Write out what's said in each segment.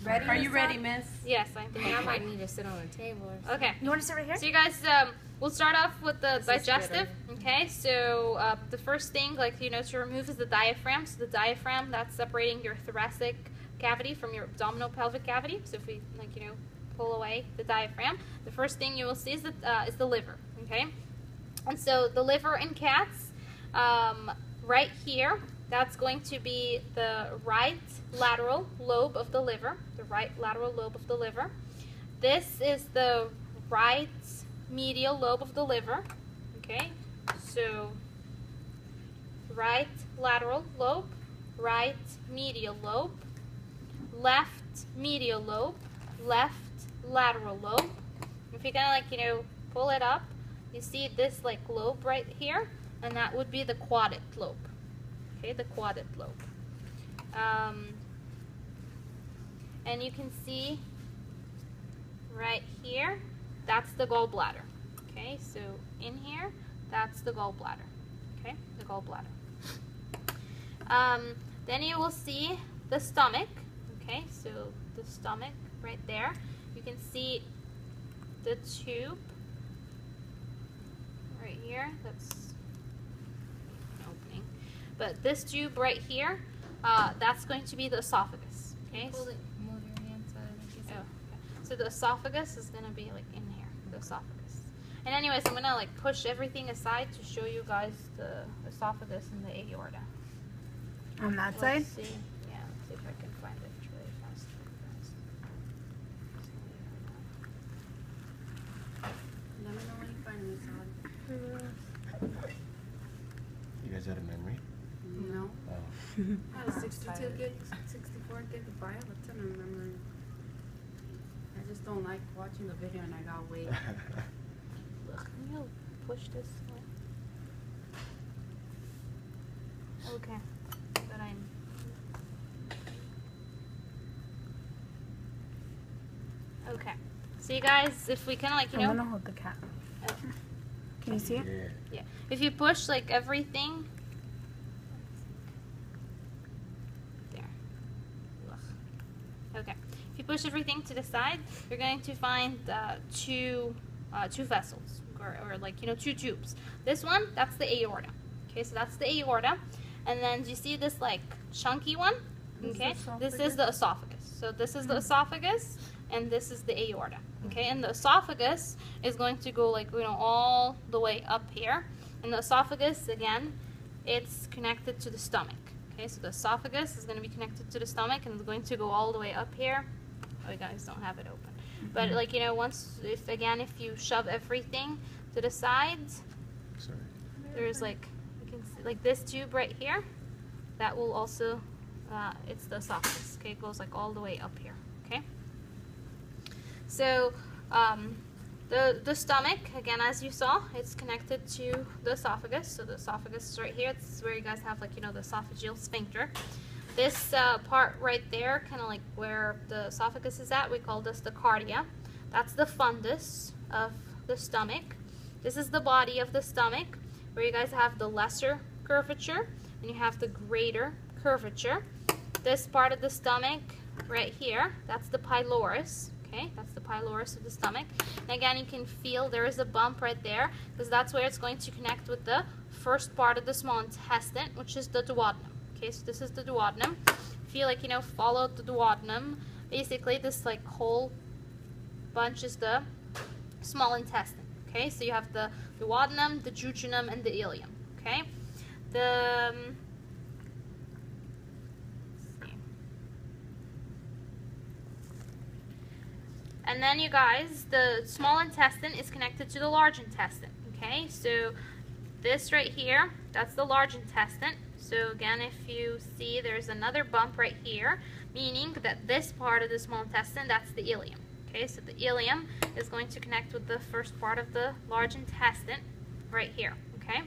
Ready? Are you ready, miss? Yes, I think I might need to sit on a table or something. Okay. You want to sit right here? So you guys, we'll start off with the digestive. Okay, so the first thing, like to remove is the diaphragm. So the diaphragm, that's separating your thoracic cavity from your abdominal pelvic cavity. So if we pull away the diaphragm, the first thing you will see is the liver. Okay, and so the liver in cats, right here, that's going to be the right lateral lobe of the liver. The right lateral lobe of the liver. This is the right medial lobe of the liver. Okay, so right lateral lobe, right medial lobe, left medial lobe, left lateral lobe. If you kind of pull it up, you see this lobe right here, and that would be the quadate lobe. Okay, the quadate lobe. And you can see right here, that's the gallbladder. Okay, so in here, that's the gallbladder. Okay, the gallbladder. Then you will see the stomach. Okay, so the stomach right there. You can see the tube right here. That's an opening. But this tube right here, that's going to be the esophagus. Okay. Move your hand so that okay. So the esophagus is going to be in here. The esophagus. And anyways, I'm going to push everything aside to show you guys the esophagus and the aorta. On that side? Let's see. Yeah, let's see if I can find it really fast for you guys. Let me know when you find me, You guys had a memory? No. Oh. I had a 62 gig, 64 gigabyte. What's in remembering? I just don't like watching the video and I gotta wait. Look, can you push this way? Okay. But okay. So you guys, if we kind of I'm gonna hold the cat. Can you see it? Yeah. Yeah. If you push everything. There. Ugh. Okay. If you push everything to the side, you're going to find two vessels, or two tubes. This one, that's the aorta. Okay, so that's the aorta. And then do you see this chunky one? Okay, this is the esophagus. So this is the esophagus, and this is the aorta. Okay, and the esophagus is going to go all the way up here. And the esophagus, again, it's connected to the stomach. Okay, so the esophagus is going to be connected to the stomach, and it's going to go all the way up here. Oh, you guys don't have it open. But once, if you shove everything to the sides, Sorry. there's you can see this tube right here. That will also, it's the esophagus. Okay, it goes all the way up here. Okay. So the stomach, again, as you saw, it's connected to the esophagus. So the esophagus is right here. This is where you guys have the esophageal sphincter. This part right there, kind of where the esophagus is at, we call this the cardia. That's the fundus of the stomach. This is the body of the stomach, where you guys have the lesser curvature and you have the greater curvature. This part of the stomach right here, that's the pylorus. Okay, that's the pylorus of the stomach. And again, you can feel there is a bump right there, because that's where it's going to connect with the first part of the small intestine, which is the duodenum. Okay, so this is the duodenum. If you follow the duodenum, basically this whole bunch is the small intestine. Okay, so you have the duodenum, the jejunum, and the ileum. Okay, let's see. And then you guys, the small intestine is connected to the large intestine. Okay, so this right here, that's the large intestine. So again, if you see, there's another bump right here, meaning that this part of the small intestine, that's the ileum. Okay, so the ileum is going to connect with the first part of the large intestine right here. Okay,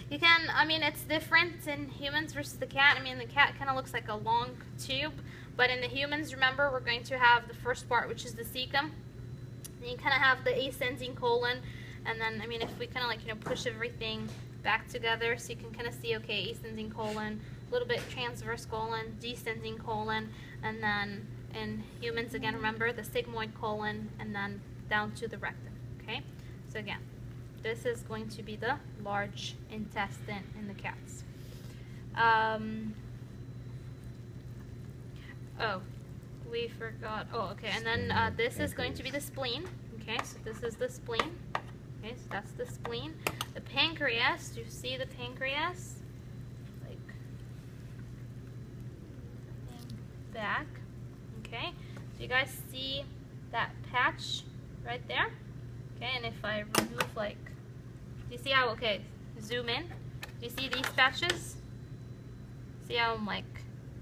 you can, it's different in humans versus the cat. The cat kind of looks like a long tube, but in the humans, remember, we're going to have the first part, which is the cecum. And you kind of have the ascending colon, and then, if we kind of push everything back together, so you can kind of see, okay, ascending colon, a little bit transverse colon, descending colon, and then In humans, again, remember the sigmoid colon and then down to the rectum. Okay? So again, this is going to be the large intestine in the cats. Oh, we forgot. Oh, okay. And then this is going to be the spleen. Okay, so this is the spleen. Okay, so that's the spleen. The pancreas, do you see the pancreas? Like back. Okay, so you guys see that patch right there? Okay, and if I remove, like, do you see how, okay, zoom in. Do you see these patches? See how I'm like,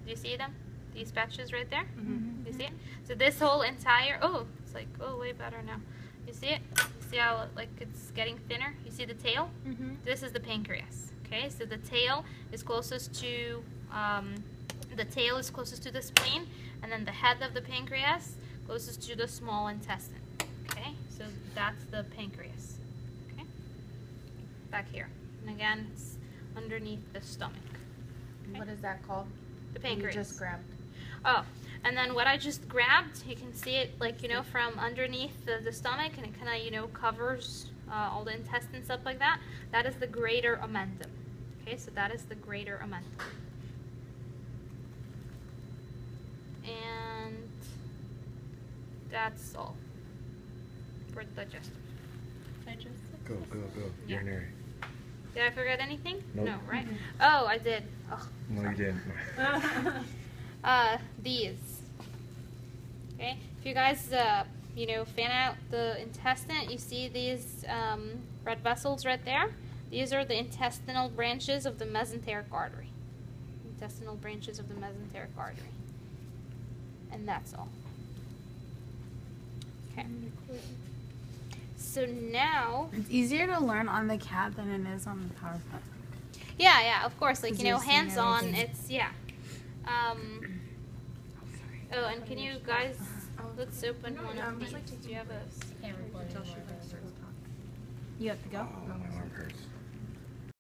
do you see them? These patches right there? Mm-hmm. Do you see it? So this whole entire, oh, it's like, oh, way better now. You see it? You see how, like, it's getting thinner? You see the tail? Mm-hmm. This is the pancreas. Okay, so the tail is closest to the spleen, and then the head of the pancreas closest to the small intestine. Okay, so that's the pancreas. Okay, back here, and again, it's underneath the stomach. Okay? What is that called? The What you pancreas. just grabbed. Oh, and then what I just grabbed, you can see it, like, you know, from underneath the stomach, and it kind of, you know, covers all the intestines, stuff like that. That is the greater omentum. Okay, so that is the greater omentum. And that's all for digestive. Go, go, go. Yeah. Urinary. Did I forget anything? Nope. No, right? Oh, I did. Oh, No, you didn't. these. Okay, if you guys, you know, fan out the intestine, you see these red vessels right there. These are the intestinal branches of the mesenteric artery. Intestinal branches of the mesenteric artery. And that's all. Okay. So now, It's easier to learn on the cat than it is on the PowerPoint. yeah, of course, like, you know, You're seeing hands-on, everything. it's, yeah. Oh, and can you guys, let's open one of these. Do you have a... You have to go? Oh, my arm hurts.